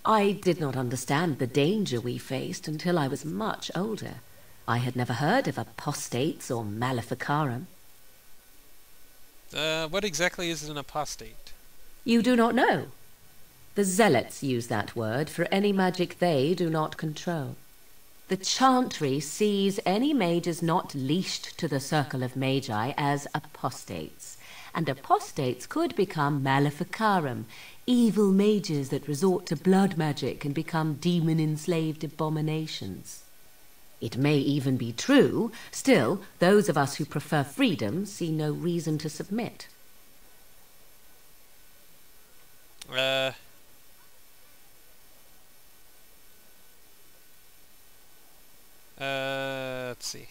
I did not understand the danger we faced until I was much older. I had never heard of apostates or maleficarum. What exactly is an apostate? You do not know? The zealots use that word for any magic they do not control. The chantry sees any mages not leashed to the circle of magi as apostates, and apostates could become maleficarum, evil mages that resort to blood magic and become demon-enslaved abominations. It may even be true, still, those of us who prefer freedom see no reason to submit. Let's see.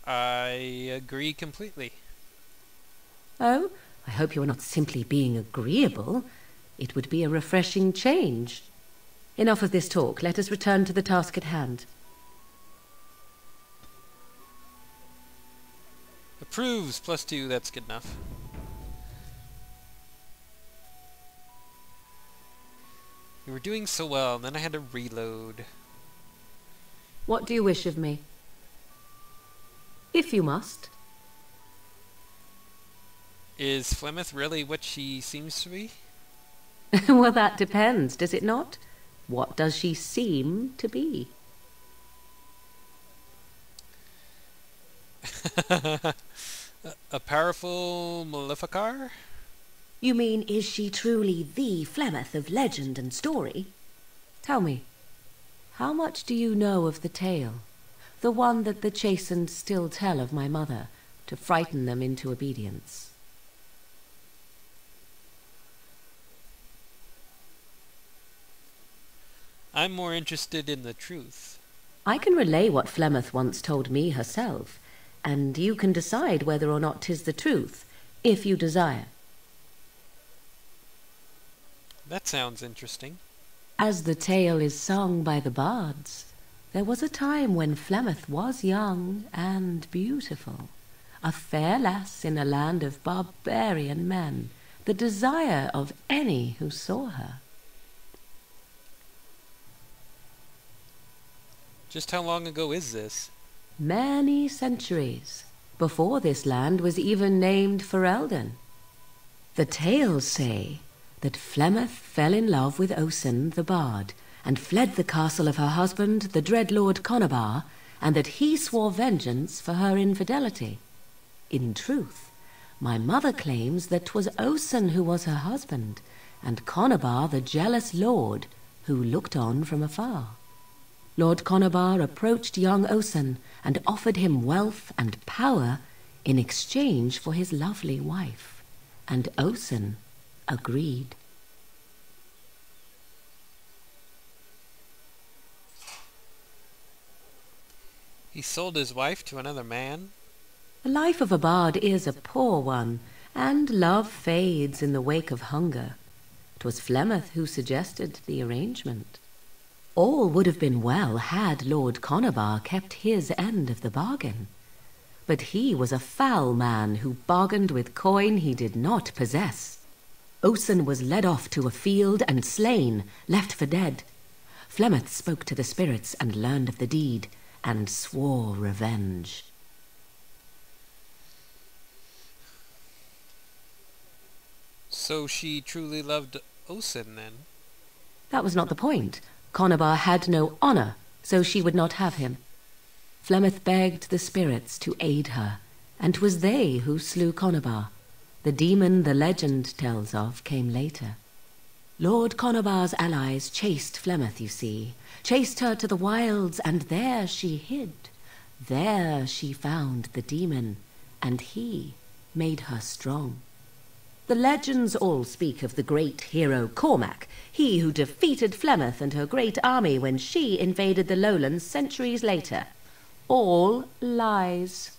I agree completely. Oh, I hope you are not simply being agreeable. It would be a refreshing change. Enough of this talk. Let us return to the task at hand. Approves, +2, that's good enough. We were doing so well, and then I had to reload. What do you wish of me? If you must. Is Flemeth really what she seems to be? Well, that depends, does it not? What does she seem to be? A powerful Maleficar? You mean, is she truly the Flemeth of legend and story? Tell me, how much do you know of the tale? The one that the chastened still tell of my mother, to frighten them into obedience. I'm more interested in the truth. I can relay what Flemeth once told me herself, and you can decide whether or not 'tis the truth, if you desire. That sounds interesting. As the tale is sung by the bards, there was a time when Flemeth was young and beautiful, a fair lass in a land of barbarian men, the desire of any who saw her. Just how long ago is this? Many centuries, before this land was even named Ferelden. The tales say that Flemeth fell in love with Osen the bard, and fled the castle of her husband, the dread Lord Conobar, and that he swore vengeance for her infidelity. In truth, my mother claims that 'twas Osen who was her husband, and Conobar the jealous lord who looked on from afar. Lord Conobar approached young Osen and offered him wealth and power in exchange for his lovely wife, and Osen agreed. He sold his wife to another man? The life of a bard is a poor one, and love fades in the wake of hunger. 'Twas Flemeth who suggested the arrangement. All would have been well had Lord Conobar kept his end of the bargain. But he was a foul man who bargained with coin he did not possess. Osen was led off to a field and slain, left for dead. Flemeth spoke to the spirits and learned of the deed, and swore revenge. So she truly loved Osen, then? That was not the point. Conobar had no honor, so she would not have him. Flemeth begged the spirits to aid her, and 'twas they who slew Conobar. The demon the legend tells of came later. Lord Conobar's allies chased Flemeth, you see, chased her to the wilds, and there she hid. There she found the demon, and he made her strong. The legends all speak of the great hero Cormac, he who defeated Flemeth and her great army when she invaded the lowlands centuries later. All lies.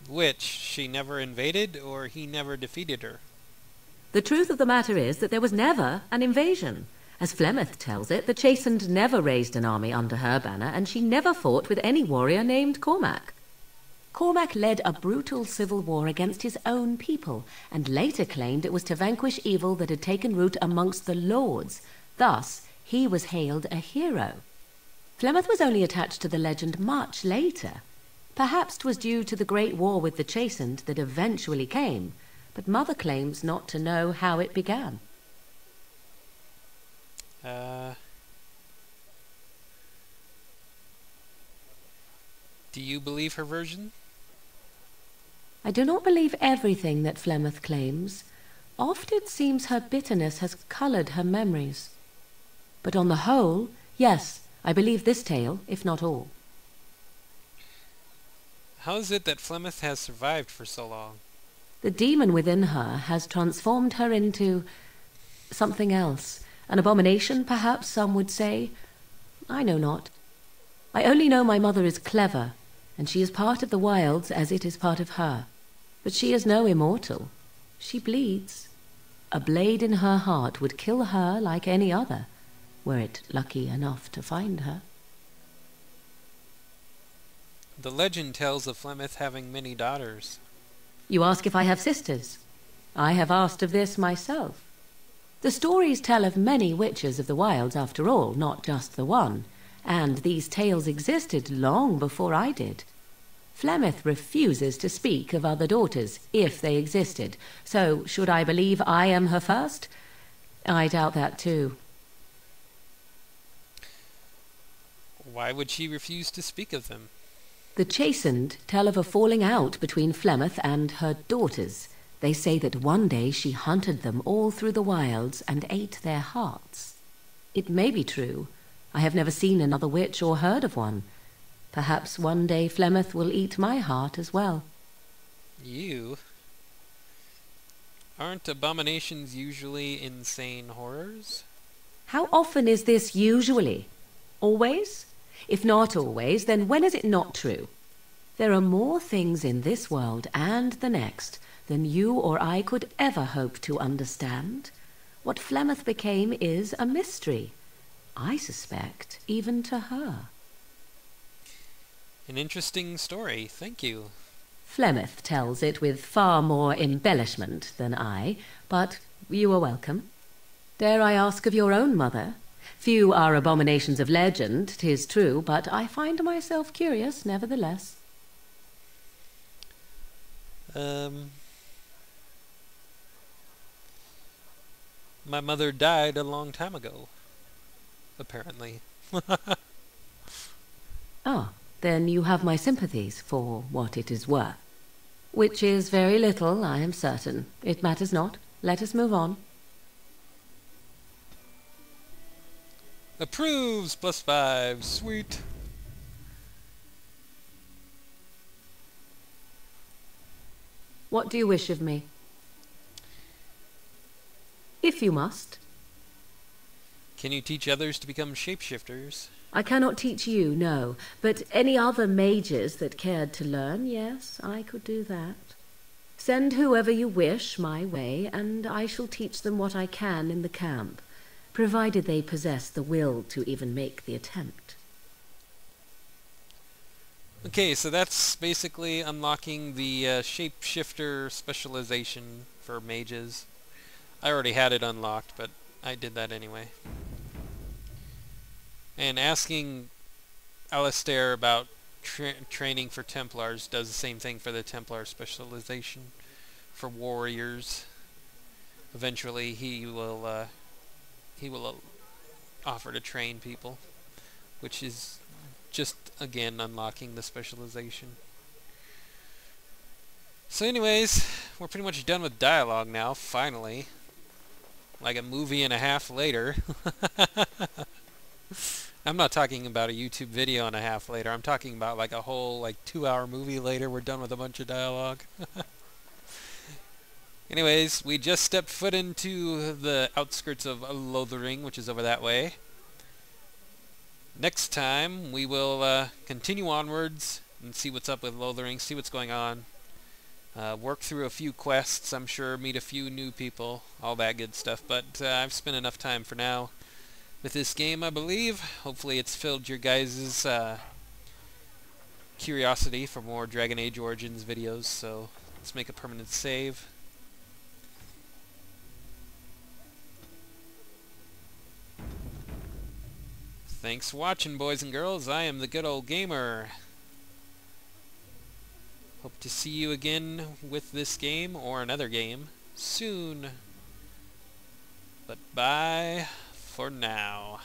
Which? She never invaded, or he never defeated her? The truth of the matter is that there was never an invasion. As Flemeth tells it, the Chastened never raised an army under her banner, and she never fought with any warrior named Cormac. Cormac led a brutal civil war against his own people, and later claimed it was to vanquish evil that had taken root amongst the lords. Thus, he was hailed a hero. Flemeth was only attached to the legend much later. Perhaps 'twas due to the great war with the Chastened that eventually came, but Mother claims not to know how it began. Do you believe her version? I do not believe everything that Flemeth claims. Oft it seems her bitterness has coloured her memories. But on the whole, yes, I believe this tale, if not all. How is it that Flemeth has survived for so long? The demon within her has transformed her into something else. An abomination, perhaps some would say. I know not. I only know my mother is clever, and she is part of the wilds as it is part of her. But she is no immortal. She bleeds. A blade in her heart would kill her like any other, were it lucky enough to find her. The legend tells of Flemeth having many daughters. You ask if I have sisters. I have asked of this myself. The stories tell of many witches of the wilds after all, not just the one, and these tales existed long before I did. Flemeth refuses to speak of other daughters, if they existed, so should I believe I am her first? I doubt that too. Why would she refuse to speak of them? The Chastened tell of a falling out between Flemeth and her daughters. They say that one day she hunted them all through the wilds and ate their hearts. It may be true. I have never seen another witch or heard of one. Perhaps one day Flemeth will eat my heart as well. You? Aren't abominations usually insane horrors? How often is this usually? Always? If not always, then when is it not true? There are more things in this world and the next than you or I could ever hope to understand. What Flemeth became is a mystery. I suspect even to her. An interesting story, thank you. Flemeth tells it with far more embellishment than I, but you are welcome. Dare I ask of your own mother? Few are abominations of legend, 'tis true, but I find myself curious nevertheless. My mother died a long time ago, apparently. Ah, then you have my sympathies for what it is worth. Which is very little, I am certain. It matters not. Let us move on. Approves, +5, sweet. What do you wish of me? If you must. Can you teach others to become shapeshifters? I cannot teach you, no, but any other mages that cared to learn, yes, I could do that. Send whoever you wish my way, and I shall teach them what I can in the camp, provided they possess the will to even make the attempt. Okay, so that's basically unlocking the shapeshifter specialization for mages. I already had it unlocked, but I did that anyway. And asking Alistair about training for Templars does the same thing for the Templar specialization for warriors. Eventually he will offer to train people, which is just again unlocking the specialization. So anyways, we're pretty much done with dialogue now, finally. Like a movie and a half later. I'm not talking about a YouTube video and a half later. I'm talking about like a whole 2-hour movie later. We're done with a bunch of dialogue. Anyways, we just stepped foot into the outskirts of Lothering, which is over that way. Next time, we will continue onwards and see what's up with Lothering, see what's going on. Work through a few quests, I'm sure, meet a few new people, all that good stuff. But I've spent enough time for now. with this game, I believe. Hopefully it's filled your guys' curiosity for more Dragon Age Origins videos, so let's make a permanent save. Thanks for watching, boys and girls. I am the Good Old Gamer. Hope to see you again with this game or another game soon. But bye for now.